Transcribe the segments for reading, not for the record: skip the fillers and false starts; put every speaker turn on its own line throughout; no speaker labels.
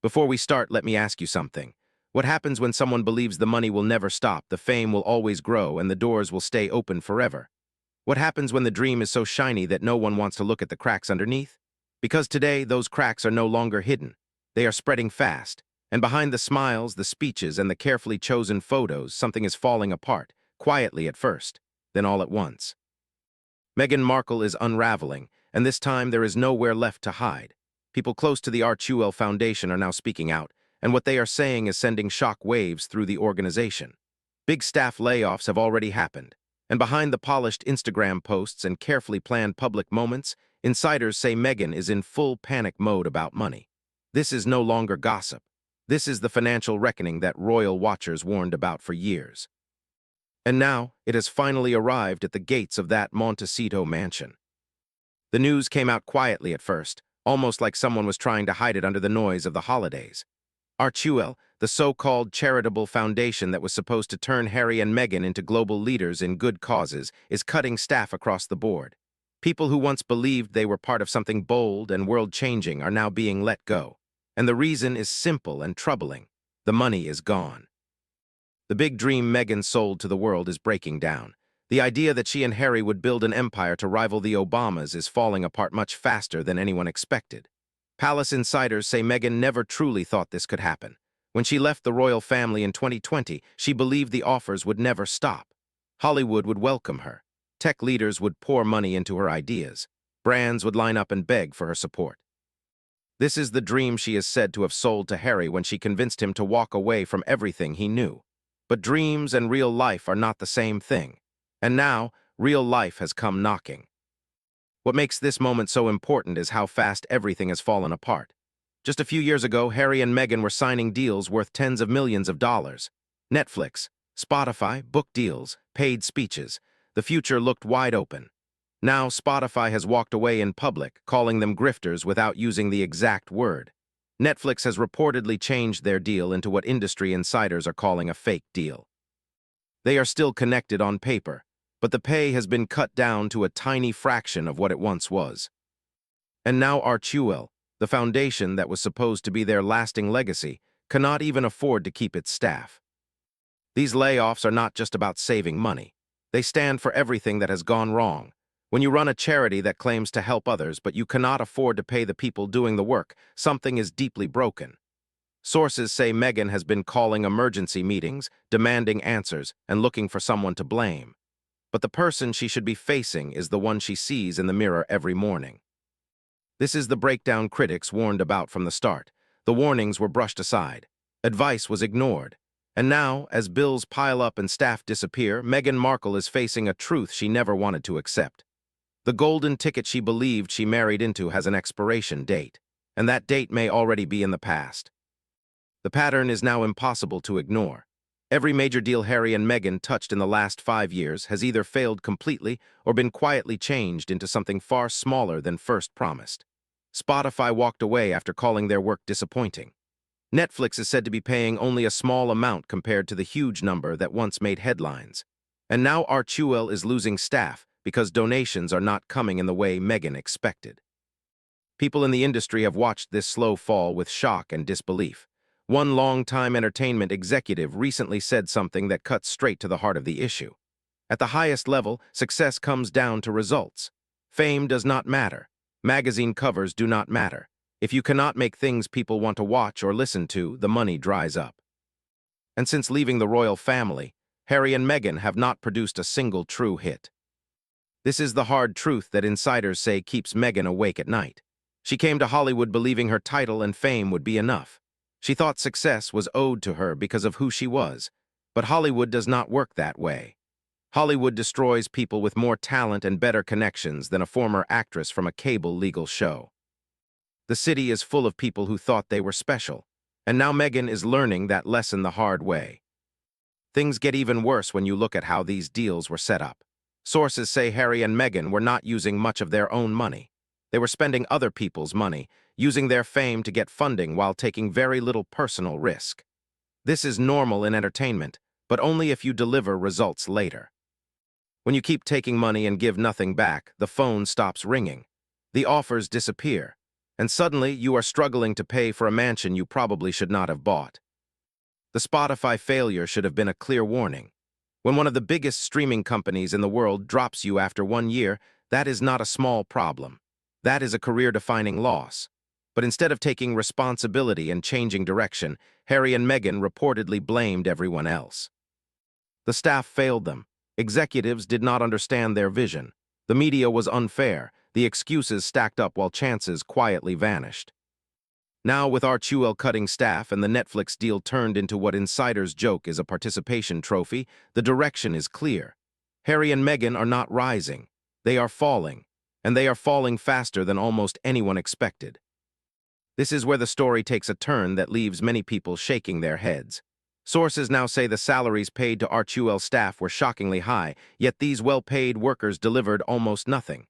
Before we start, let me ask you something. What happens when someone believes the money will never stop, the fame will always grow, and the doors will stay open forever? What happens when the dream is so shiny that no one wants to look at the cracks underneath? Because today, those cracks are no longer hidden. They are spreading fast. And behind the smiles, the speeches, and the carefully chosen photos, something is falling apart, quietly at first, then all at once. Meghan Markle is unraveling, and this time there is nowhere left to hide. People close to the Archewell Foundation are now speaking out, and what they are saying is sending shock waves through the organization. Big staff layoffs have already happened, and behind the polished Instagram posts and carefully planned public moments, insiders say Meghan is in full panic mode about money. This is no longer gossip. This is the financial reckoning that royal watchers warned about for years. And now, it has finally arrived at the gates of that Montecito mansion. The news came out quietly at first, almost like someone was trying to hide it under the noise of the holidays. Archewell, the so-called charitable foundation that was supposed to turn Harry and Meghan into global leaders in good causes, is cutting staff across the board. People who once believed they were part of something bold and world-changing are now being let go. And the reason is simple and troubling. The money is gone. The big dream Meghan sold to the world is breaking down. The idea that she and Harry would build an empire to rival the Obamas is falling apart much faster than anyone expected. Palace insiders say Meghan never truly thought this could happen. When she left the royal family in 2020, she believed the offers would never stop. Hollywood would welcome her. Tech leaders would pour money into her ideas. Brands would line up and beg for her support. This is the dream she is said to have sold to Harry when she convinced him to walk away from everything he knew. But dreams and real life are not the same thing. And now, real life has come knocking. What makes this moment so important is how fast everything has fallen apart. Just a few years ago, Harry and Meghan were signing deals worth tens of millions of dollars. Netflix, Spotify, book deals, paid speeches. The future looked wide open. Now, Spotify has walked away in public, calling them grifters without using the exact word. Netflix has reportedly changed their deal into what industry insiders are calling a fake deal. They are still connected on paper, but the pay has been cut down to a tiny fraction of what it once was. And now Archewell, the foundation that was supposed to be their lasting legacy, cannot even afford to keep its staff. These layoffs are not just about saving money. They stand for everything that has gone wrong. When you run a charity that claims to help others, but you cannot afford to pay the people doing the work, something is deeply broken. Sources say Meghan has been calling emergency meetings, demanding answers, and looking for someone to blame. But the person she should be facing is the one she sees in the mirror every morning. This is the breakdown critics warned about from the start. The warnings were brushed aside. Advice was ignored. And now, as bills pile up and staff disappear, Meghan Markle is facing a truth she never wanted to accept. The golden ticket she believed she married into has an expiration date, and that date may already be in the past. The pattern is now impossible to ignore. Every major deal Harry and Meghan touched in the last 5 years has either failed completely or been quietly changed into something far smaller than first promised. Spotify walked away after calling their work disappointing. Netflix is said to be paying only a small amount compared to the huge number that once made headlines. And now Archewell is losing staff because donations are not coming in the way Meghan expected. People in the industry have watched this slow fall with shock and disbelief. One long-time entertainment executive recently said something that cuts straight to the heart of the issue. At the highest level, success comes down to results. Fame does not matter. Magazine covers do not matter. If you cannot make things people want to watch or listen to, the money dries up. And since leaving the royal family, Harry and Meghan have not produced a single true hit. This is the hard truth that insiders say keeps Meghan awake at night. She came to Hollywood believing her title and fame would be enough. She thought success was owed to her because of who she was. But Hollywood does not work that way. Hollywood destroys people with more talent and better connections than a former actress from a cable legal show. The city is full of people who thought they were special, and now Meghan is learning that lesson the hard way. Things get even worse when you look at how these deals were set up. Sources say Harry and Meghan were not using much of their own money. They were spending other people's money, using their fame to get funding while taking very little personal risk. This is normal in entertainment, but only if you deliver results later. When you keep taking money and give nothing back, the phone stops ringing. The offers disappear. and suddenly you are struggling to pay for a mansion you probably should not have bought. The Spotify failure should have been a clear warning. When one of the biggest streaming companies in the world drops you after 1 year, that is not a small problem. That is a career-defining loss. But instead of taking responsibility and changing direction, Harry and Meghan reportedly blamed everyone else. The staff failed them. Executives did not understand their vision. The media was unfair. The excuses stacked up while chances quietly vanished. Now, with Archewell cutting staff and the Netflix deal turned into what insiders joke is a participation trophy, the direction is clear. Harry and Meghan are not rising. They are falling, and they are falling faster than almost anyone expected. This is where the story takes a turn that leaves many people shaking their heads. Sources now say the salaries paid to Archewell staff were shockingly high, yet these well-paid workers delivered almost nothing.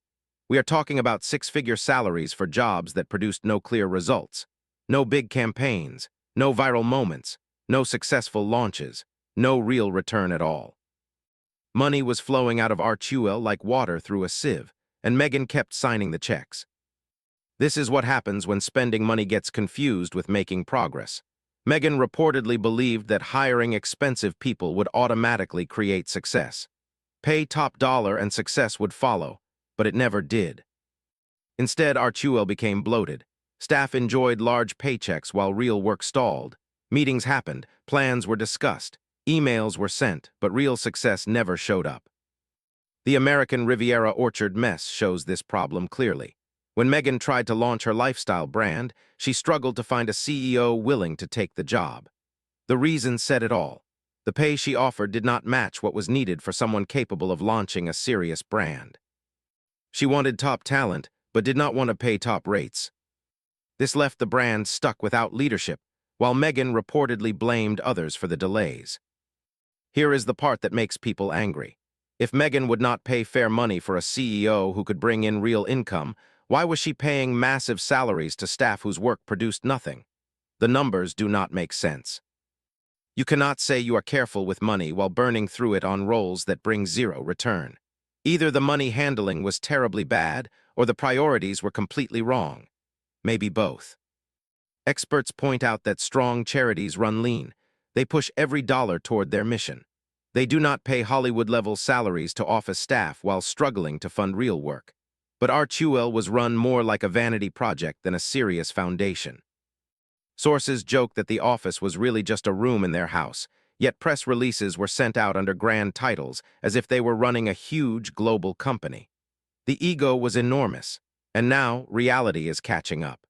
We are talking about six-figure salaries for jobs that produced no clear results. No big campaigns, no viral moments, no successful launches, no real return at all. Money was flowing out of Archewell like water through a sieve, and Meghan kept signing the checks. This is what happens when spending money gets confused with making progress. Meghan reportedly believed that hiring expensive people would automatically create success. Pay top dollar and success would follow, but it never did. Instead, Archewell became bloated. Staff enjoyed large paychecks while real work stalled. Meetings happened, plans were discussed, emails were sent, but real success never showed up. The American Riviera Orchard mess shows this problem clearly. When Meghan tried to launch her lifestyle brand, she struggled to find a CEO willing to take the job. The reason said it all. The pay she offered did not match what was needed for someone capable of launching a serious brand. She wanted top talent, but did not want to pay top rates. This left the brand stuck without leadership, while Meghan reportedly blamed others for the delays. Here is the part that makes people angry. If Meghan would not pay fair money for a CEO who could bring in real income, why was she paying massive salaries to staff whose work produced nothing? The numbers do not make sense. You cannot say you are careful with money while burning through it on roles that bring zero return. Either the money handling was terribly bad, or the priorities were completely wrong. Maybe both. Experts point out that strong charities run lean. They push every dollar toward their mission. They do not pay Hollywood-level salaries to office staff while struggling to fund real work. But Archewell was run more like a vanity project than a serious foundation. Sources joke that the office was really just a room in their house, yet press releases were sent out under grand titles as if they were running a huge global company. The ego was enormous, and now reality is catching up.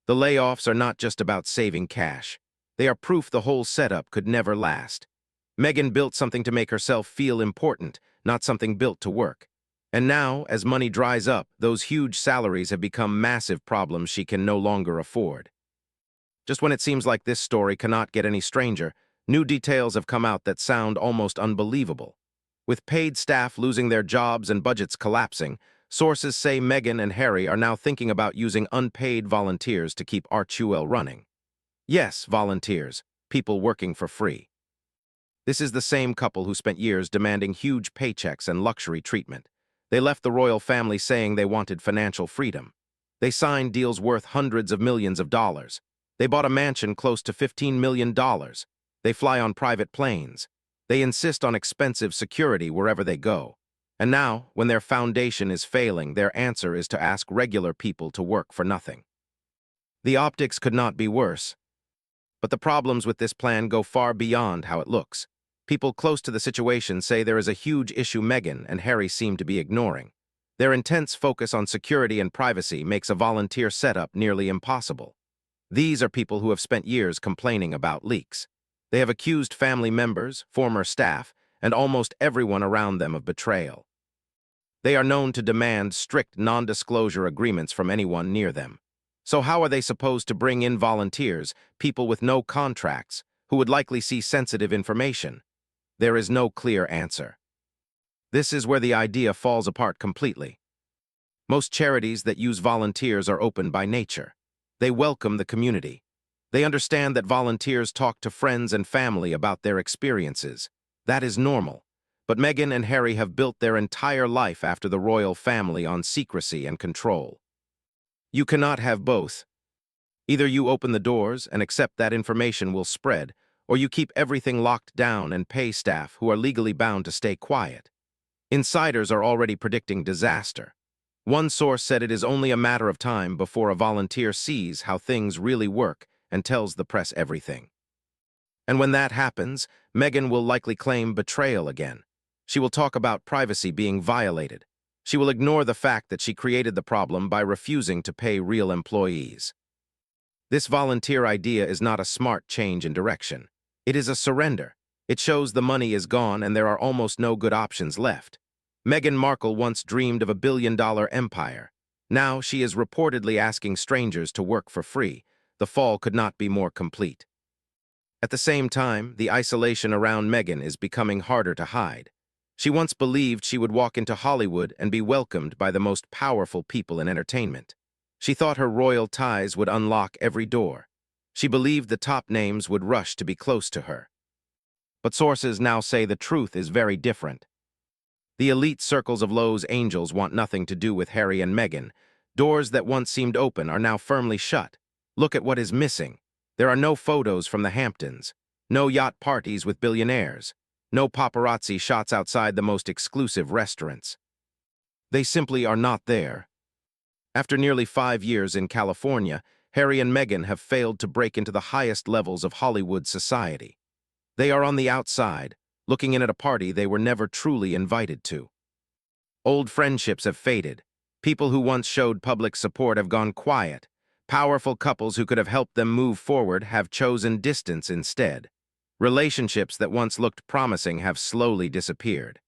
The layoffs are not just about saving cash. They are proof the whole setup could never last. Meghan built something to make herself feel important, not something built to work. And now, as money dries up, those huge salaries have become massive problems she can no longer afford. Just when it seems like this story cannot get any stranger, new details have come out that sound almost unbelievable. With paid staff losing their jobs and budgets collapsing, sources say Meghan and Harry are now thinking about using unpaid volunteers to keep Archewell running. Yes, volunteers, people working for free. This is the same couple who spent years demanding huge paychecks and luxury treatment. They left the royal family saying they wanted financial freedom. They signed deals worth hundreds of millions of dollars. They bought a mansion close to $15 million. They fly on private planes. They insist on expensive security wherever they go. And now, when their foundation is failing, their answer is to ask regular people to work for nothing. The optics could not be worse. But the problems with this plan go far beyond how it looks. People close to the situation say there is a huge issue Meghan and Harry seem to be ignoring. Their intense focus on security and privacy makes a volunteer setup nearly impossible. These are people who have spent years complaining about leaks. They have accused family members, former staff, and almost everyone around them of betrayal. They are known to demand strict non-disclosure agreements from anyone near them. So how are they supposed to bring in volunteers, people with no contracts, who would likely see sensitive information? There is no clear answer. This is where the idea falls apart completely. Most charities that use volunteers are open by nature. They welcome the community. They understand that volunteers talk to friends and family about their experiences. That is normal. But Meghan and Harry have built their entire life after the royal family on secrecy and control. You cannot have both. Either you open the doors and accept that information will spread, or you keep everything locked down and pay staff who are legally bound to stay quiet. Insiders are already predicting disaster. One source said it is only a matter of time before a volunteer sees how things really work and tells the press everything. And when that happens, Meghan will likely claim betrayal again. She will talk about privacy being violated. She will ignore the fact that she created the problem by refusing to pay real employees. This volunteer idea is not a smart change in direction. It is a surrender. It shows the money is gone and there are almost no good options left. Meghan Markle once dreamed of a billion-dollar empire. Now she is reportedly asking strangers to work for free. The fall could not be more complete. At the same time, the isolation around Meghan is becoming harder to hide. She once believed she would walk into Hollywood and be welcomed by the most powerful people in entertainment. She thought her royal ties would unlock every door. She believed the top names would rush to be close to her. But sources now say the truth is very different. The elite circles of Lowe's angels want nothing to do with Harry and Meghan. Doors that once seemed open are now firmly shut. Look at what is missing. There are no photos from the Hamptons, no yacht parties with billionaires, no paparazzi shots outside the most exclusive restaurants. They simply are not there. After nearly 5 years in California, Harry and Meghan have failed to break into the highest levels of Hollywood society. They are on the outside, looking in at a party they were never truly invited to. Old friendships have faded. People who once showed public support have gone quiet. Powerful couples who could have helped them move forward have chosen distance instead. Relationships that once looked promising have slowly disappeared.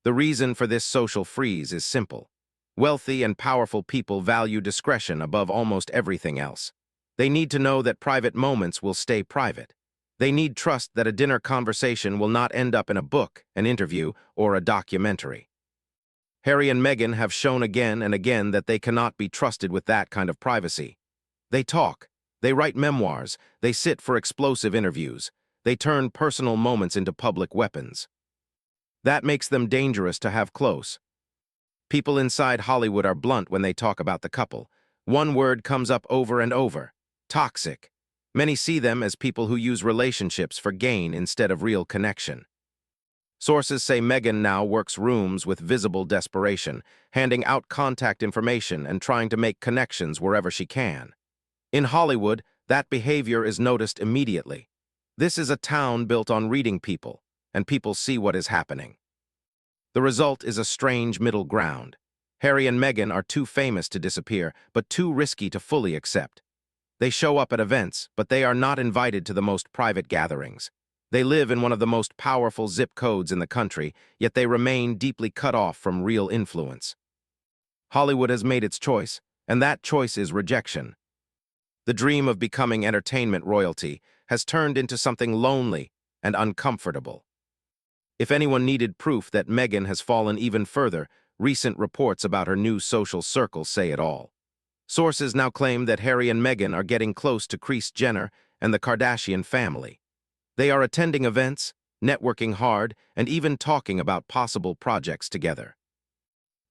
The reason for this social freeze is simple. Wealthy and powerful people value discretion above almost everything else. They need to know that private moments will stay private. They need trust that a dinner conversation will not end up in a book, an interview, or a documentary. Harry and Meghan have shown again and again that they cannot be trusted with that kind of privacy. They talk, they write memoirs, they sit for explosive interviews, they turn personal moments into public weapons. That makes them dangerous to have close. People inside Hollywood are blunt when they talk about the couple. One word comes up over and over: toxic. Many see them as people who use relationships for gain instead of real connection. Sources say Meghan now works rooms with visible desperation, handing out contact information and trying to make connections wherever she can. In Hollywood, that behavior is noticed immediately. This is a town built on reading people, and people see what is happening. The result is a strange middle ground. Harry and Meghan are too famous to disappear, but too risky to fully accept. They show up at events, but they are not invited to the most private gatherings. They live in one of the most powerful zip codes in the country, yet they remain deeply cut off from real influence. Hollywood has made its choice, and that choice is rejection. The dream of becoming entertainment royalty has turned into something lonely and uncomfortable. If anyone needed proof that Meghan has fallen even further, recent reports about her new social circle say it all. Sources now claim that Harry and Meghan are getting close to Kris Jenner and the Kardashian family. They are attending events, networking hard, and even talking about possible projects together.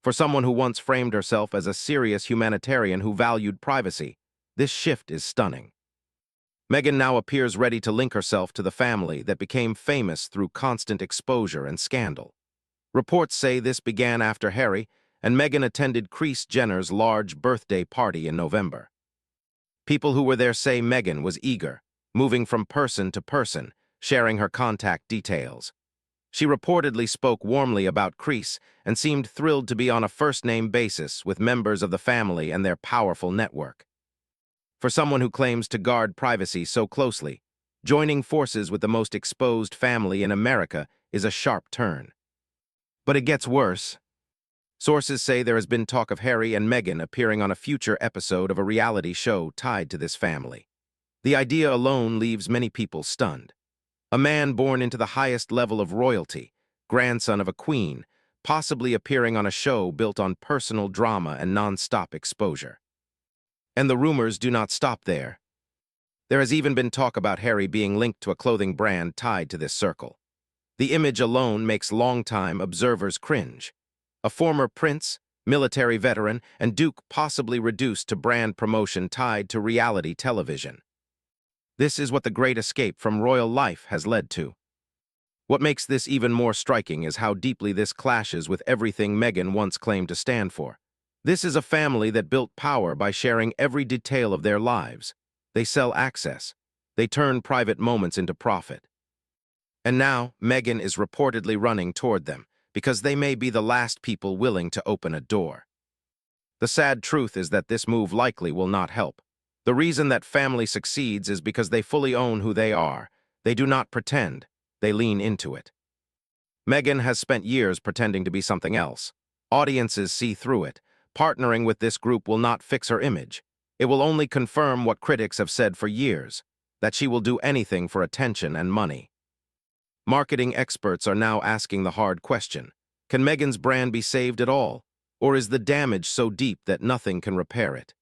For someone who once framed herself as a serious humanitarian who valued privacy, this shift is stunning. Meghan now appears ready to link herself to the family that became famous through constant exposure and scandal. Reports say this began after Harry and Meghan attended Kris Jenner's large birthday party in November. People who were there say Meghan was eager, moving from person to person, sharing her contact details. She reportedly spoke warmly about Kris and seemed thrilled to be on a first-name basis with members of the family and their powerful network. For someone who claims to guard privacy so closely, joining forces with the most exposed family in America is a sharp turn. But it gets worse. Sources say there has been talk of Harry and Meghan appearing on a future episode of a reality show tied to this family. The idea alone leaves many people stunned. A man born into the highest level of royalty, grandson of a queen, possibly appearing on a show built on personal drama and non-stop exposure. And the rumors do not stop there. There has even been talk about Harry being linked to a clothing brand tied to this circle. The image alone makes longtime observers cringe. A former prince, military veteran, and Duke possibly reduced to brand promotion tied to reality television. This is what the great escape from royal life has led to. What makes this even more striking is how deeply this clashes with everything Meghan once claimed to stand for. This is a family that built power by sharing every detail of their lives. They sell access. They turn private moments into profit. And now, Meghan is reportedly running toward them, because they may be the last people willing to open a door. The sad truth is that this move likely will not help. The reason that family succeeds is because they fully own who they are. They do not pretend. They lean into it. Meghan has spent years pretending to be something else. Audiences see through it. Partnering with this group will not fix her image. It will only confirm what critics have said for years, that she will do anything for attention and money. Marketing experts are now asking the hard question: can Meghan's brand be saved at all? Or is the damage so deep that nothing can repair it?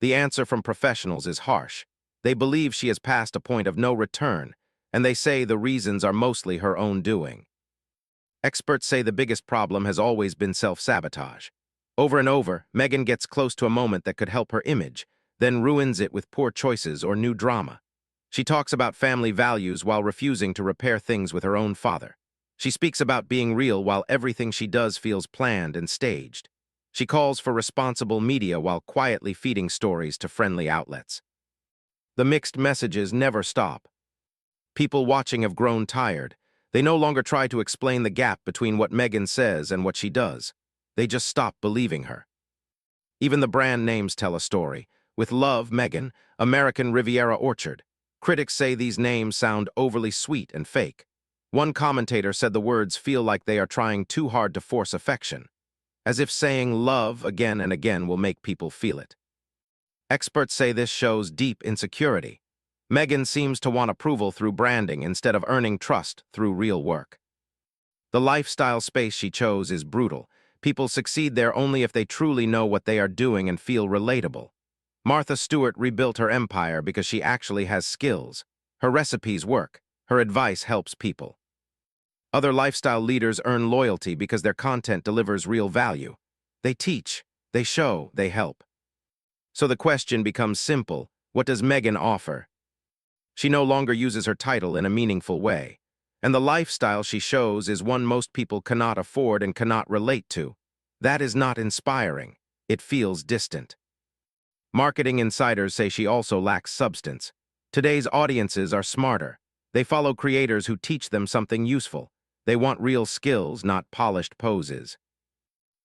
The answer from professionals is harsh. They believe she has passed a point of no return, and they say the reasons are mostly her own doing. Experts say the biggest problem has always been self-sabotage. Over and over, Meghan gets close to a moment that could help her image, then ruins it with poor choices or new drama. She talks about family values while refusing to repair things with her own father. She speaks about being real while everything she does feels planned and staged. She calls for responsible media while quietly feeding stories to friendly outlets. The mixed messages never stop. People watching have grown tired. They no longer try to explain the gap between what Meghan says and what she does. They just stop believing her. Even the brand names tell a story. With Love, Meghan, American Riviera Orchard. Critics say these names sound overly sweet and fake. One commentator said the words feel like they are trying too hard to force affection, as if saying love again and again will make people feel it. Experts say this shows deep insecurity. Meghan seems to want approval through branding instead of earning trust through real work. The lifestyle space she chose is brutal. People succeed there only if they truly know what they are doing and feel relatable. Martha Stewart rebuilt her empire because she actually has skills. Her recipes work. Her advice helps people. Other lifestyle leaders earn loyalty because their content delivers real value. They teach, they show, they help. So the question becomes simple: what does Meghan offer? She no longer uses her title in a meaningful way, and the lifestyle she shows is one most people cannot afford and cannot relate to. That is not inspiring. It feels distant. Marketing insiders say she also lacks substance. Today's audiences are smarter. They follow creators who teach them something useful. They want real skills, not polished poses.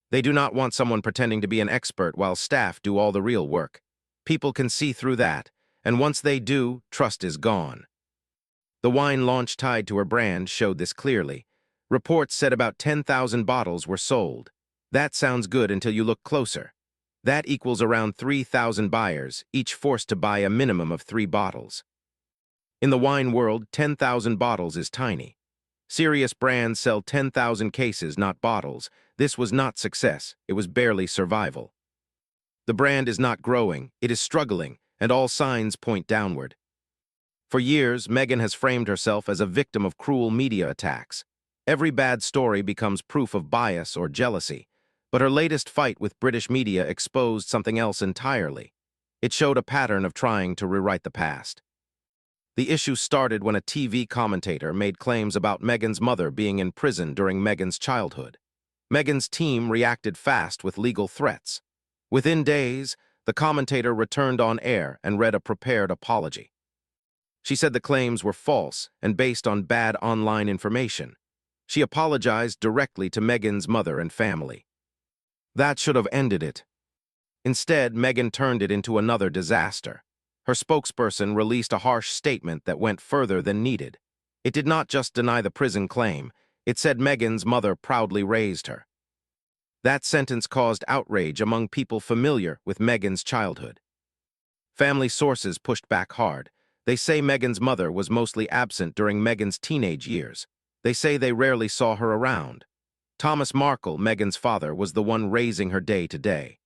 They do not want someone pretending to be an expert while staff do all the real work. People can see through that, and once they do, trust is gone. The wine launch tied to her brand showed this clearly. Reports said about 10,000 bottles were sold. That sounds good until you look closer. That equals around 3,000 buyers, each forced to buy a minimum of 3 bottles. In the wine world, 10,000 bottles is tiny. Serious brands sell 10,000 cases, not bottles. This was not success. It was barely survival. The brand is not growing. It is struggling, and all signs point downward. For years, Meghan has framed herself as a victim of cruel media attacks. Every bad story becomes proof of bias or jealousy. But her latest fight with British media exposed something else entirely. It showed a pattern of trying to rewrite the past. The issue started when a TV commentator made claims about Meghan's mother being in prison during Meghan's childhood. Meghan's team reacted fast with legal threats. Within days, the commentator returned on air and read a prepared apology. She said the claims were false and based on bad online information. She apologized directly to Meghan's mother and family. That should have ended it. Instead, Meghan turned it into another disaster. Her spokesperson released a harsh statement that went further than needed. It did not just deny the prison claim. It said Meghan's mother proudly raised her. That sentence caused outrage among people familiar with Meghan's childhood. Family sources pushed back hard. They say Meghan's mother was mostly absent during Meghan's teenage years. They say they rarely saw her around. Thomas Markle, Meghan's father, was the one raising her day to day.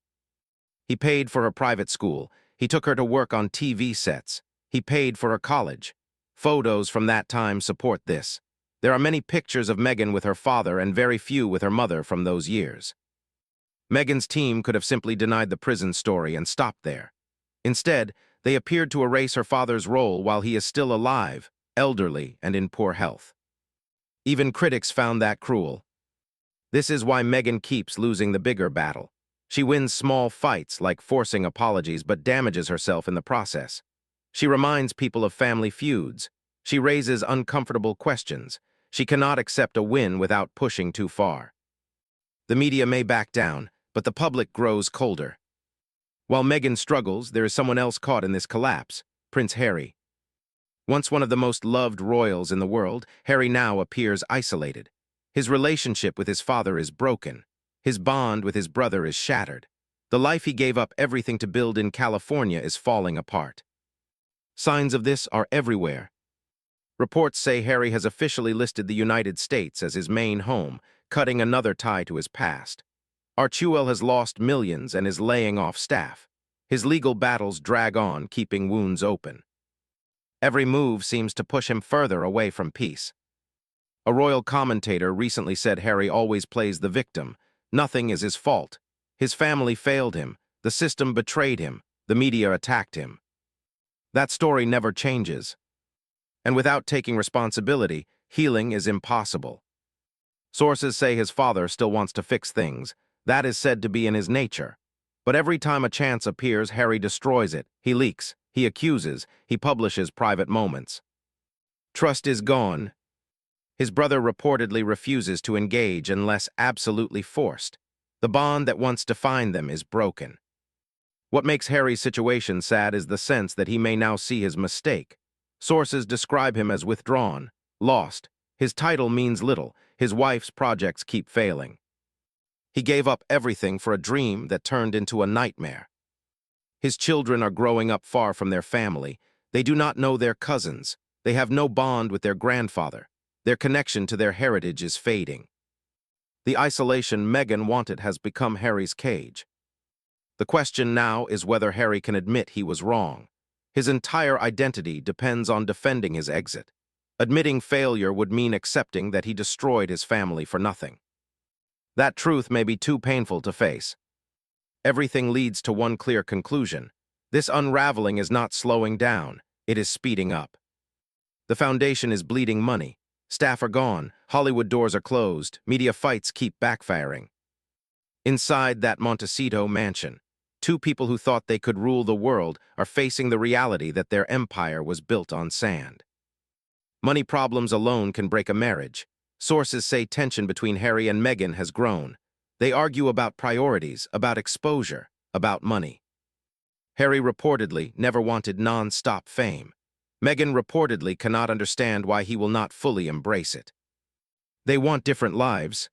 He paid for her private school. He took her to work on TV sets. He paid for her college. Photos from that time support this. There are many pictures of Meghan with her father and very few with her mother from those years. Meghan's team could have simply denied the prison story and stopped there. Instead, they appeared to erase her father's role while he is still alive, elderly, and in poor health. Even critics found that cruel. This is why Meghan keeps losing the bigger battle. She wins small fights like forcing apologies but damages herself in the process. She reminds people of family feuds. She raises uncomfortable questions. She cannot accept a win without pushing too far. The media may back down, but the public grows colder. While Meghan struggles, there is someone else caught in this collapse, Prince Harry. Once one of the most loved royals in the world, Harry now appears isolated. His relationship with his father is broken. His bond with his brother is shattered. The life he gave up everything to build in California is falling apart. Signs of this are everywhere. Reports say Harry has officially listed the United States as his main home, cutting another tie to his past. Archewell has lost millions and is laying off staff. His legal battles drag on, keeping wounds open. Every move seems to push him further away from peace. A royal commentator recently said Harry always plays the victim. Nothing is his fault. His family failed him. The system betrayed him. The media attacked him. That story never changes. And without taking responsibility, healing is impossible. Sources say his father still wants to fix things. That is said to be in his nature. But every time a chance appears, Harry destroys it. He leaks. He accuses. He publishes private moments. Trust is gone. His brother reportedly refuses to engage unless absolutely forced. The bond that once defined them is broken. What makes Harry's situation sad is the sense that he may now see his mistake. Sources describe him as withdrawn, lost. His title means little. His wife's projects keep failing. He gave up everything for a dream that turned into a nightmare. His children are growing up far from their family. They do not know their cousins. They have no bond with their grandfather. Their connection to their heritage is fading. The isolation Meghan wanted has become Harry's cage. The question now is whether Harry can admit he was wrong. His entire identity depends on defending his exit. Admitting failure would mean accepting that he destroyed his family for nothing. That truth may be too painful to face. Everything leads to one clear conclusion. This unraveling is not slowing down. It is speeding up. The foundation is bleeding money. Staff are gone. Hollywood doors are closed. Media fights keep backfiring. Inside that Montecito mansion, two people who thought they could rule the world are facing the reality that their empire was built on sand. Money problems alone can break a marriage. Sources say tension between Harry and Meghan has grown. They argue about priorities, about exposure, about money. Harry reportedly never wanted non-stop fame. Meghan reportedly cannot understand why he will not fully embrace it. They want different lives.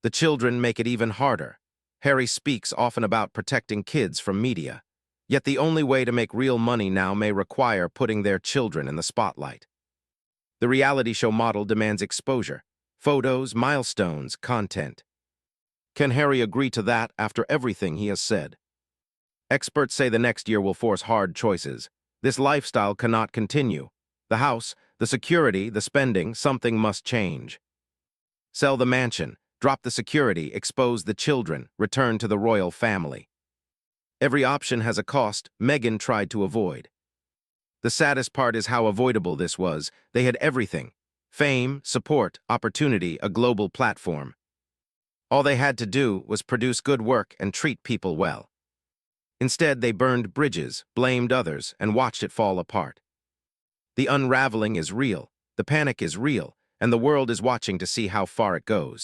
The children make it even harder. Harry speaks often about protecting kids from media. Yet the only way to make real money now may require putting their children in the spotlight. The reality show model demands exposure, photos, milestones, content. Can Harry agree to that after everything he has said? Experts say the next year will force hard choices. This lifestyle cannot continue. The house, the security, the spending, something must change. Sell the mansion, drop the security, expose the children, return to the royal family. Every option has a cost Meghan tried to avoid. The saddest part is how avoidable this was. They had everything: fame, support, opportunity, a global platform. All they had to do was produce good work and treat people well. Instead, they burned bridges, blamed others, and watched it fall apart. The unraveling is real, the panic is real, and the world is watching to see how far it goes.